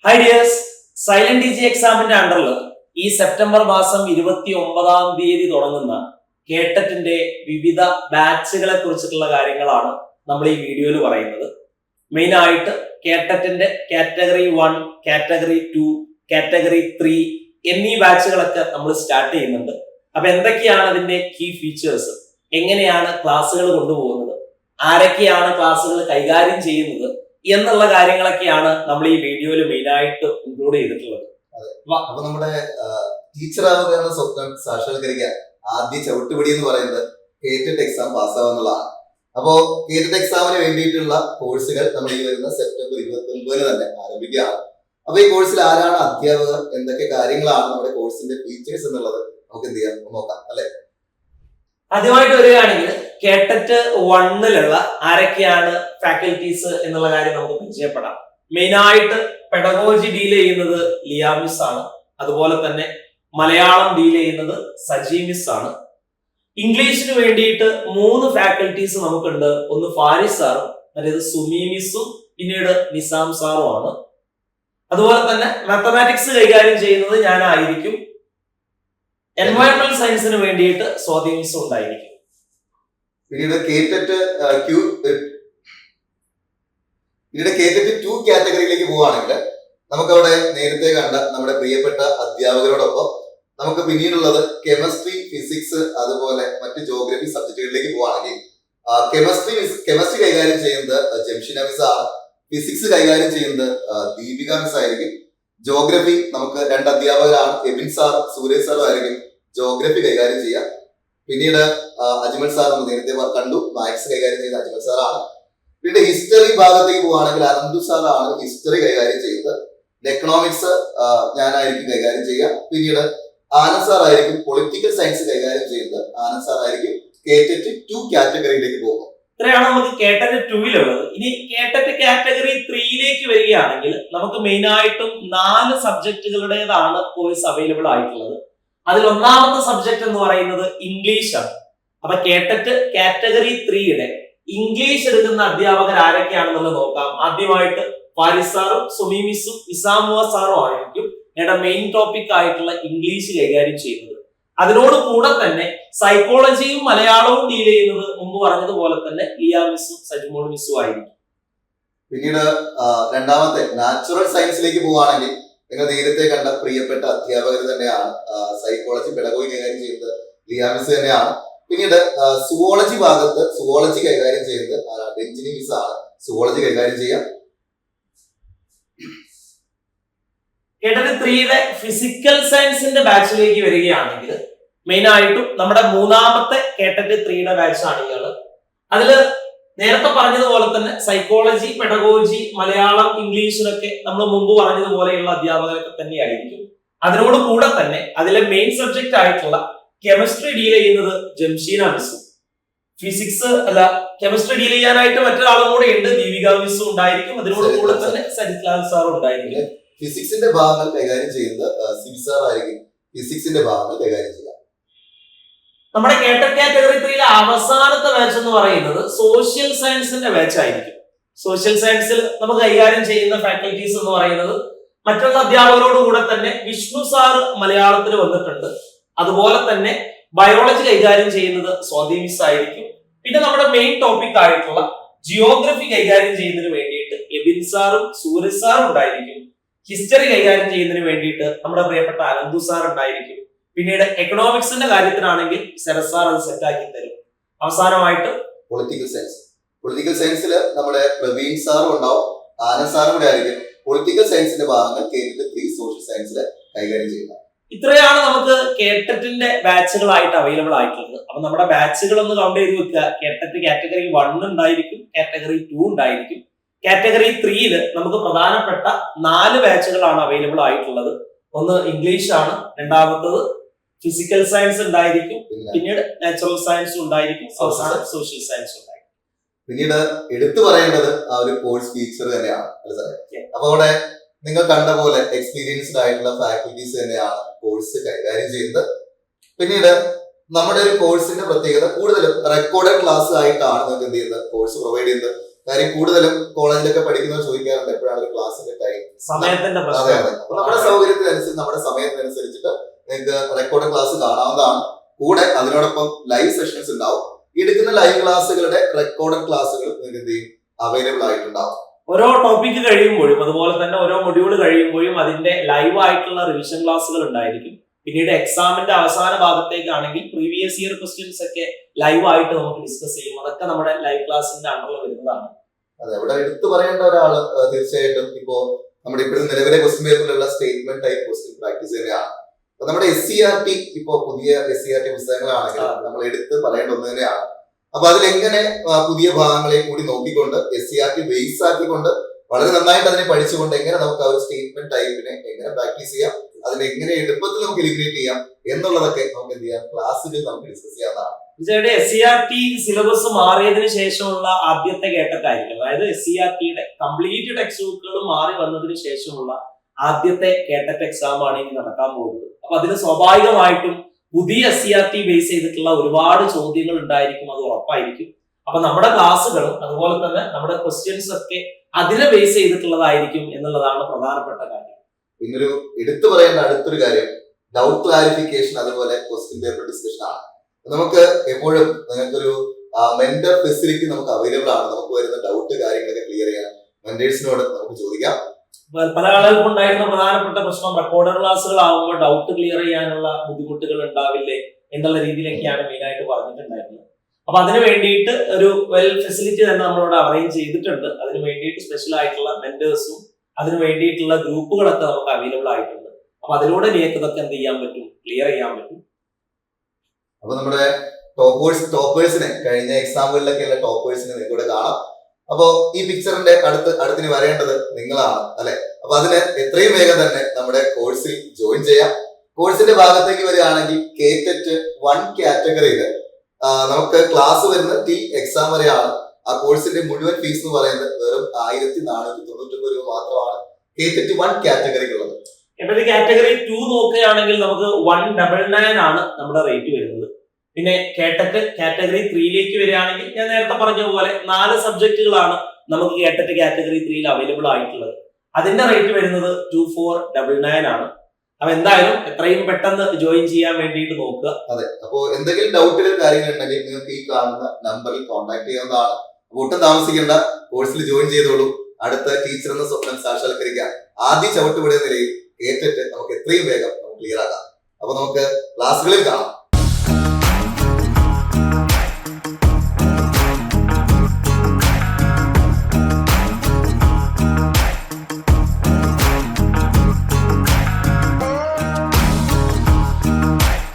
Hi dears, silent ഡിജി എക്സാമിന്റെ അണ്ടറിൽ ഈ സെപ്റ്റംബർ മാസം 29 തുടങ്ങുന്ന കേട്ടറ്റിന്റെ വിവിധ ബാച്ചുകളെ കുറിച്ചിട്ടുള്ള കാര്യങ്ങളാണ് നമ്മൾ ഈ വീഡിയോയിൽ പറയുന്നത്. മെയിൻ ആയിട്ട് കേട്ടറ്റിന്റെ കാറ്റഗറി 1, കാറ്റഗറി 2, കാറ്റഗറി 3 എന്നീ ബാച്ചുകളൊക്കെ നമ്മൾ സ്റ്റാർട്ട് ചെയ്യുന്നുണ്ട്. അപ്പൊ എന്തൊക്കെയാണ് അതിന്റെ കീ ഫീച്ചേഴ്സ്, എങ്ങനെയാണ് ക്ലാസ്സുകൾ കൊണ്ടുപോകുന്നത്, ആരൊക്കെയാണ് ക്ലാസ്സുകൾ കൈകാര്യം ചെയ്യുന്നത് എന്നുള്ള കാര്യങ്ങളൊക്കെയാണ് നമ്മൾ ഈ വീഡിയോയിൽ മെയിൻ ആയിട്ട് ഇൻക്ലൂഡ് ചെയ്തിട്ടുള്ളത്. അപ്പൊ നമ്മുടെ ടീച്ചറാവുക എന്ന സ്വപ്നം സാക്ഷാത്കരിക്കാൻ ആദ്യ ചവിട്ടുപടി എന്ന് പറയുന്നത് കേറ്ററ്റ് എക്സാം പാസ്സാവുന്നതാണ്. അപ്പോ കേറ്ററ്റ് എക്സാമിന് വേണ്ടിയിട്ടുള്ള കോഴ്സുകൾ നമ്മൾ ഈ വരുന്ന സെപ്റ്റംബർ 29 തന്നെ ആരംഭിക്കുകയാണ്. അപ്പൊ ഈ കോഴ്സിൽ ആരാണ് അധ്യാപകർ, എന്തൊക്കെ കാര്യങ്ങളാണ് നമ്മുടെ കോഴ്സിന്റെ ഫീച്ചേഴ്സ് എന്നുള്ളത് നമുക്ക് എന്ത് ചെയ്യാം നോക്കാം അല്ലെ. ആദ്യമായിട്ട് വരികയാണെങ്കിൽ കേട്ടറ്റ് 1 ആരൊക്കെയാണ് ഫാക്കൽറ്റീസ് എന്നുള്ള കാര്യം നമുക്ക് പരിചയപ്പെടാം. മെയിൻ ആയിട്ട് പെഡഗോജി ഡീൽ ചെയ്യുന്നത് ലിയ മിസ് ആണ്. അതുപോലെ തന്നെ മലയാളം ഡീൽ ചെയ്യുന്നത് സജി മിസ് ആണ്. ഇംഗ്ലീഷിന് വേണ്ടിയിട്ട് 3 ഫാക്കൽറ്റീസ് നമുക്കുണ്ട്. ഒന്ന് ഫാരിസ് സാറും, അതായത് സുമി മിസ്സും, പിന്നീട് നിസാം സാറും ആണ്. അതുപോലെ തന്നെ മാത്തമാറ്റിക്സ് കൈകാര്യം ചെയ്യുന്നത് ഞാനായിരിക്കും. എൻവയോൺമെന്റൽ സയൻസിന് വേണ്ടിയിട്ട് സ്വാതി മിസ്സും ഉണ്ടായിരിക്കും. പിന്നീട് കേറ്ററ്റ് 2 കാറ്റഗറിയിലേക്ക് പോവുകയാണെങ്കിൽ നമുക്കവിടെ നേരത്തെ കണ്ട നമ്മുടെ പ്രിയപ്പെട്ട അധ്യാപകരോടൊപ്പം നമുക്ക് പിന്നീടുള്ളത് കെമിസ്ട്രി, ഫിസിക്സ്, അതുപോലെ മറ്റ് ജോഗ്രഫി സബ്ജക്റ്റുകളിലേക്ക് പോവുകയാണെങ്കിൽ കെമിസ്ട്രി കൈകാര്യം ചെയ്യുന്നത് ജംഷിന മിസ് ആണ്. ഫിസിക്സ് കൈകാര്യം ചെയ്യുന്നത് ദീപിക മിസ് ആയിരിക്കും. ജോഗ്രഫി നമുക്ക് 2 അധ്യാപകരാണ്, എബിൻ സാറും സൂരജ് സാറും ആയിരിക്കും ജോഗ്രഫി കൈകാര്യം ചെയ്യുക. പിന്നീട് അജ്മൽ സാർ നമ്മൾ നേരത്തെ കണ്ടു, മാത്സ് കൈകാര്യം ചെയ്യുന്ന അജ്മൽ സാറാണ്. പിന്നീട് ഹിസ്റ്ററി ഭാഗത്തേക്ക് പോവുകയാണെങ്കിൽ അനന്തു സാറാണ് ഹിസ്റ്ററി കൈകാര്യം ചെയ്യുന്നത്. എക്കണോമിക്സ് ഞാനായിരിക്കും കൈകാര്യം ചെയ്യുക. പിന്നീട് ആനന്ദ് സാർ ആയിരിക്കും പൊളിറ്റിക്കൽ സയൻസ് കൈകാര്യം ചെയ്യുന്നത്. ആനന്ദ് സാർ ആയിരിക്കും കേറ്ററ്റ് 2 കാറ്റഗറിയിലേക്ക് പോകുന്നത്. ഇത്രയാണ് നമുക്ക് കേട്ടറ്റ് 2 ഇനി കേട്ടറ്റ് കാറ്റഗറി 3 വരികയാണെങ്കിൽ നമുക്ക് മെയിൻ ആയിട്ടും 4 സബ്ജക്റ്റുകളുടേതാണ് കോഴ്സ് അവൈലബിൾ ആയിട്ടുള്ളത്. അതിൽ ഒന്നാമത്തെ സബ്ജക്ട് എന്ന് പറയുന്നത് ഇംഗ്ലീഷ് ആണ്. അപ്പൊ കേട്ടറ്റ് കാറ്റഗറി 3 ഇംഗ്ലീഷ് എടുക്കുന്ന അധ്യാപകർ ആരൊക്കെയാണെന്നുള്ളത് നോക്കാം. ആദ്യമായിട്ട് ഫാരിസ് സാറും സുമി മിസ്സും ഇസാമുവ സാറും ആയിരിക്കും ഞങ്ങളുടെ മെയിൻ ടോപ്പിക് ആയിട്ടുള്ള ഇംഗ്ലീഷ് കൈകാര്യം ചെയ്യുന്നത്. അതിനോട് കൂടെ തന്നെ സൈക്കോളജിയും മലയാളവും ഡീൽ ചെയ്യുന്നത് മുമ്പ് പറഞ്ഞതുപോലെ തന്നെ ലിയ മിസ്സും സജിമോൾ മിസ്സും ആയിരിക്കും. പിന്നീട് രണ്ടാമത്തെ നാച്ചുറൽ സയൻസിലേക്ക് പോവുകയാണെങ്കിൽ നിങ്ങൾ നേരത്തെ കണ്ട പ്രിയപ്പെട്ട അധ്യാപകർ തന്നെയാണ്. സൈക്കോളജി പെഡഗോഗി കൈകാര്യം ചെയ്യുന്നത് ലിയ മിസ് തന്നെയാണ്. പിന്നീട് സുവോളജി ഭാഗത്ത് സുവോളജി കൈകാര്യം ചെയ്യുന്നത് രഞ്ജിനി മിസ് ആണ് സുവോളജി കൈകാര്യം ചെയ്യാം. കേട്ടറ്റ് 3 ഫിസിക്കൽ സയൻസിന്റെ ബാച്ചിലേക്ക് വരികയാണെങ്കിൽ മെയിൻ ആയിട്ടും നമ്മുടെ മൂന്നാമത്തെ കേട്ടറ്റ് 3 ബാച്ചാണ് ഇയാള്. അതില് നേരത്തെ പറഞ്ഞതുപോലെ തന്നെ സൈക്കോളജി, പെഡഗോജി, മലയാളം, ഇംഗ്ലീഷിലൊക്കെ നമ്മൾ മുമ്പ് പറഞ്ഞതുപോലെയുള്ള അധ്യാപകരൊക്കെ തന്നെയായിരിക്കും. അതിനോട് കൂടെ തന്നെ അതിലെ മെയിൻ സബ്ജക്റ്റ് ആയിട്ടുള്ള കെമിസ്ട്രി ഡീൽ ചെയ്യുന്നത് ജംഷീന മിസ്സും, കെമിസ്ട്രി ഡീൽ ചെയ്യാനായിട്ട് മറ്റൊരാളും കൂടെ ഉണ്ട്, ദീപിക മിസ്സും ഉണ്ടായിരിക്കും. അതിനോട് കൂടെ തന്നെ സജിത് ലാൽ സാറും ഉണ്ടായിരിക്കും. ഫിസിക്സിന്റെ ഭാഗങ്ങൾ കൈകാര്യം ചെയ്യുന്നത് സിബി സാർ ആയിരിക്കും ഫിസിക്സിന്റെ ഭാഗങ്ങൾ കൈകാര്യം ചെയ്യുക. നമ്മുടെ കേട്ടറ്റ് കാറ്റഗറി 3 അവസാനത്തെ ബാച്ച് എന്ന് പറയുന്നത് സോഷ്യൽ സയൻസിന്റെ ബാച്ച് ആയിരിക്കും. സോഷ്യൽ സയൻസിൽ നമുക്ക് കൈകാര്യം ചെയ്യുന്ന ഫാക്കൽറ്റീസ് എന്ന് പറയുന്നത് മറ്റുള്ള അധ്യാപകരോട് കൂടെ തന്നെ വിഷ്ണു സാർ മലയാളത്തിൽ വന്നിട്ടുണ്ട്. അതുപോലെ തന്നെ ബയോളജി കൈകാര്യം ചെയ്യുന്നത് സ്വാതി മിസ് ആയിരിക്കും. പിന്നെ നമ്മുടെ മെയിൻ ടോപ്പിക് ആയിട്ടുള്ള ജിയോഗ്രഫി കൈകാര്യം ചെയ്യുന്നതിന് വേണ്ടിയിട്ട് എബിൻ സാറും സൂരജ് സാറും ഉണ്ടായിരിക്കും. ഹിസ്റ്ററി കൈകാര്യം ചെയ്യുന്നതിന് വേണ്ടിയിട്ട് നമ്മുടെ പ്രിയപ്പെട്ട അനന്തു സാർ ഉണ്ടായിരിക്കും. പിന്നീട് എക്കണോമിക്സിന്റെ കാര്യത്തിനാണെങ്കിൽ ശരത് സാർ അത് സെറ്റാക്കി തരും. അവസാനമായിട്ട് പൊളിറ്റിക്കൽ സയൻസിൽ നമ്മുടെ പ്രവീൺ സാറും ഉണ്ടാവും, ആനന്ദ് സാറും കൂടെ ആയിരിക്കും പൊളിറ്റിക്കൽ സയൻസിന്റെ ഭാഗങ്ങൾ കേറ്ററ്റ് 3 സോഷ്യൽ സയൻസിൽ കൈകാര്യം ചെയ്യുന്നത്. ഇത്രയാണ് നമുക്ക് കേട്ടറ്റിന്റെ ബാച്ചുകളായിട്ട് അവൈലബിൾ ആയിട്ടുള്ളത്. അപ്പൊ നമ്മുടെ ബാച്ചുകൾ ഒന്ന് കൗണ്ട് ചെയ്ത് വെക്കുക. കേട്ടറ്റ് കാറ്റഗറി 1 ഉണ്ടായിരിക്കും, കാറ്റഗറി 2 ഉണ്ടായിരിക്കും. കാറ്റഗറി 3 നമുക്ക് പ്രധാനപ്പെട്ട 4 ബാച്ചുകളാണ് അവൈലബിൾ ആയിട്ടുള്ളത്. ഒന്ന് ഇംഗ്ലീഷ് ആണ്, രണ്ടാമത്തത് ഫിസിക്കൽ സയൻസ് ഉണ്ടായിരിക്കും, പിന്നീട് നാച്ചുറൽ സയൻസ് ഉണ്ടായിരിക്കും, അവസാനം സോഷ്യൽ സയൻസ് ഉണ്ടായിരിക്കും. പിന്നീട് എടുത്തു പറയേണ്ടത് ആ ഒരു കോഴ്സ് ഫീച്ചർ തന്നെയാണ്. അപ്പൊ അവിടെ നിങ്ങൾ കണ്ട പോലെ എക്സ്പീരിയൻസ്ഡ് ആയിട്ടുള്ള ഫാക്കൽറ്റീസ് തന്നെയാണ് കോഴ്സ് കൈകാര്യം ചെയ്യുന്നത്. പിന്നീട് നമ്മുടെ ഒരു കോഴ്സിന്റെ പ്രത്യേകത കൂടുതലും റെക്കോർഡഡ് ക്ലാസ് ആയിട്ടാണ് നിങ്ങൾക്ക് എന്ത് ചെയ്യുന്നത് കോഴ്സ് പ്രൊവൈഡ് ചെയ്യുന്നത്. കാര്യം കൂടുതലും കോളേജിലൊക്കെ പഠിക്കുന്നവർ ചോദിക്കാറുണ്ട് എപ്പോഴാണ് ഒരു ക്ലാസ്സിന്റെ ടൈം. സമയത്തിന്റെ അതെ പ്രശ്നം. അതെ. അപ്പൊ നമ്മുടെ സൗകര്യത്തിനനുസരിച്ച് നമ്മുടെ സമയത്തിനനുസരിച്ചിട്ട് നിങ്ങൾക്ക് റെക്കോർഡ് ക്ലാസ് കാണാവുന്നതാണ്. കൂടെ അതിനോടൊപ്പം ലൈവ് സെഷൻസ് ഉണ്ടാവും. എടുക്കുന്ന ലൈവ് ക്ലാസ്സുകളുടെ റെക്കോർഡ് ക്ലാസ്സുകൾ നിങ്ങൾക്ക് എന്ത് ചെയ്യും അവൈലബിൾ ആയിട്ടുണ്ടാവും. ഓരോ ടോപ്പിക് കഴിയുമ്പോഴും അതുപോലെ തന്നെ ഓരോ മൊഡ്യൂൾ കഴിയുമ്പോഴും അതിന്റെ ലൈവ് ആയിട്ടുള്ള റിവിഷൻ ക്ലാസ്സുകൾ ഉണ്ടായിരിക്കും. പിന്നീട് എക്സാമിന്റെ അവസാന ഭാഗത്തേക്കാണെങ്കിൽ പ്രീവിയസ് ഇയർ ക്വസ്റ്റ്യൻസ് ഒക്കെ ലൈവ് ആയിട്ട് നമുക്ക് ഡിസ്കസ് ചെയ്യും. അതൊക്കെ നമ്മുടെ ലൈവ് ക്ലാസ്സിന്റെ അണ്ടറിൽ വരുന്നതാണ്. അതെ, ഇവിടെ എടുത്തു പറയേണ്ട ഒരാള് തീർച്ചയായിട്ടും ഇപ്പോ നമ്മുടെ ഇപ്പോഴും നിലവിലെ ക്വസ്റ്റ്യൻ പേപ്പറിലുള്ള സ്റ്റേറ്റ്മെന്റ് ടൈപ്പ് ക്വസ്റ്റ്യൻ പ്രാക്ടീസ് തന്നെയാണ്. അപ്പൊ നമ്മുടെ SCERT ഇപ്പോ പുതിയ SCERT പുസ്തകങ്ങളാണെങ്കിൽ നമ്മൾ എടുത്ത് പറയേണ്ട ഒന്ന് തന്നെയാണ്. അപ്പൊ അതിലെങ്ങനെ പുതിയ ഭാഗങ്ങളെ കൂടി നോക്കിക്കൊണ്ട് SCERT ബേസ് ആക്കിക്കൊണ്ട് വളരെ നന്നായിട്ട് അതിനെ പഠിച്ചുകൊണ്ട് എങ്ങനെ നമുക്ക് ആ ഒരു സ്റ്റേറ്റ്മെന്റ് ടൈപ്പിനെ എങ്ങനെ പ്രാക്ടീസ് ചെയ്യാം, അതിനെ എങ്ങനെ എളുപ്പത്തിൽ നമുക്ക് എലിമിനേറ്റ് ചെയ്യാം എന്നുള്ളതൊക്കെ നമുക്ക് എന്ത് ചെയ്യാം ക്ലാസ്സിൽ നമുക്ക് ഡിസ്കസ് ചെയ്യാവുന്നതാണ്. SCERT സിലബസ് മാറിയതിനു ശേഷമുള്ള ആദ്യത്തെ കേട്ടറ്റായിരിക്കും. അതായത് SCERTയുടെ കംപ്ലീറ്റ് ടെക്സ്റ്റ് ബുക്കുകൾ മാറി വന്നതിന് ശേഷമുള്ള ആദ്യത്തെ കേട്ടറ്റ് എക്സാം ആണ് ഇനി നടക്കാൻ പോകുന്നത്. അപ്പൊ അതിന് സ്വാഭാവികമായിട്ടും പുതിയ SCERT ബേസ് ചെയ്തിട്ടുള്ള ഒരുപാട് ചോദ്യങ്ങൾ ഉണ്ടായിരിക്കും, അത് ഉറപ്പായിരിക്കും. അപ്പൊ നമ്മുടെ ക്ലാസ്സുകളും അതുപോലെ തന്നെ നമ്മുടെ ക്വസ്റ്റ്യൻസ് ഒക്കെ അതിനെ ബേസ് ചെയ്തിട്ടുള്ളതായിരിക്കും എന്നുള്ളതാണ് പ്രധാനപ്പെട്ട കാര്യം. പിന്നൊരു എടുത്തു പറയേണ്ട അടുത്തൊരു കാര്യം ഡൗട്ട് ക്ലാരിഫിക്കേഷൻ അതുപോലെ ക്വസ്റ്റ്യൻ പേപ്പർ ഡിസ്കഷൻ ആണ്. നമുക്ക് എപ്പോഴും നിങ്ങൾക്കൊരു മെന്റർ ഫെസിലിറ്റി നമുക്ക് അവൈലബിൾ ആണ്. നമുക്ക് വരുന്ന ഡൗട്ട് കാര്യങ്ങളൊക്കെ ക്ലിയർ ചെയ്യാൻ മെന്റേഴ്സിനോട് നമുക്ക് ചോദിക്കാം. പല ആളുകൾക്കും ഉണ്ടായിരുന്ന പ്രധാനപ്പെട്ട പ്രശ്നം റെക്കോർഡഡ് ക്ലാസ്സുകളാകുമ്പോൾ ഡൗട്ട് ക്ലിയർ ചെയ്യാനുള്ള ബുദ്ധിമുട്ടുകൾ ഉണ്ടാവില്ലേ എന്നുള്ള രീതിയിലൊക്കെയാണ് മെയിൻ ആയിട്ട് പറഞ്ഞിട്ടുണ്ടായിരുന്നത്. അപ്പൊ അതിന് വേണ്ടിയിട്ട് ഒരു വെൽ ഫെസിലിറ്റി തന്നെ നമ്മളോട് അറേഞ്ച് ചെയ്തിട്ടുണ്ട്. അതിന് വേണ്ടിയിട്ട് സ്പെഷ്യൽ ആയിട്ടുള്ള മെന്റേഴ്സും അതിന് വേണ്ടിയിട്ടുള്ള ഗ്രൂപ്പുകളൊക്കെ നമുക്ക് അവൈലബിൾ ആയിട്ടുണ്ട്. അപ്പൊ അതിലൂടെ നിങ്ങൾക്ക് ഇതൊക്കെ എന്ത് ചെയ്യാൻ പറ്റും, ക്ലിയർ ചെയ്യാൻ പറ്റും. അപ്പൊ നമ്മുടെ ടോപ്പേഴ്സിനെ കഴിഞ്ഞ എക്സാമുകളിലൊക്കെയുള്ള ടോപ്പേഴ്സിനെ നിങ്ങൾക്കിവിടെ കാണാം. അപ്പോ ഈ പിക്ചറിന്റെ അടുത്തിന് വരേണ്ടത് നിങ്ങളാണ് അല്ലെ. അപ്പൊ അതിന് എത്രയും വേഗം തന്നെ നമ്മുടെ കോഴ്സിൽ ജോയിൻ ചെയ്യാം. കോഴ്സിന്റെ ഭാഗത്തേക്ക് വരികയാണെങ്കിൽ കേറ്ററ്റ് 1 കാറ്റഗറിയില് നമുക്ക് ക്ലാസ് വരുന്നത് ടിൽ എക്സാം വരെയാണ്. ആ കോഴ്സിന്റെ മുഴുവൻ ഫീസ് എന്ന് പറയുന്നത് വെറും 1499 രൂപ മാത്രമാണ് കേറ്ററ്റ് 1 കാറ്റഗറിക്കുള്ളത്. കാറ്റഗറി 2 നോക്കുകയാണെങ്കിൽ നമുക്ക് 199 ആണ് നമ്മുടെ റേറ്റ് വരുന്നത്. പിന്നെ കേട്ടറ്റ് കാറ്റഗറി 3ലേക്ക് വരികയാണെങ്കിൽ ഞാൻ നേരത്തെ പറഞ്ഞ പോലെ 4 സബ്ജക്റ്റുകളാണ് നമുക്ക് കേട്ടറ്റ് കാറ്റഗറി 3യിൽ അവൈലബിൾ ആയിട്ടുള്ളത്. അതിന്റെ റേറ്റ് വരുന്നത് 2499 ആണ്. അപ്പൊ എന്തായാലും എത്രയും പെട്ടെന്ന് ജോയിൻ ചെയ്യാൻ വേണ്ടിയിട്ട് നോക്കുക. അതെ, അപ്പോ എന്തെങ്കിലും ഡൗട്ടുകൾ കാര്യങ്ങൾ ഉണ്ടെങ്കിൽ നിങ്ങൾക്ക് ഈ കാണുന്ന നമ്പറിൽ കോൺടാക്ട് ചെയ്യാവുന്നതാണ്. ഒട്ടും താമസിക്കേണ്ട, കോഴ്സിൽ ജോയിൻ ചെയ്തോളൂ. അടുത്ത ടീച്ചർ എന്ന സ്വപ്നം സാക്ഷാത്കരിക്കാൻ ആദ്യ ചവിട്ടുപടിയ നിലയിൽ കേട്ടിട്ട് നമുക്ക് എത്രയും വേഗം നമുക്ക് ക്ലിയർ ആക്കാം. അപ്പൊ നമുക്ക് ക്ലാസ്സുകളിൽ കാണാം.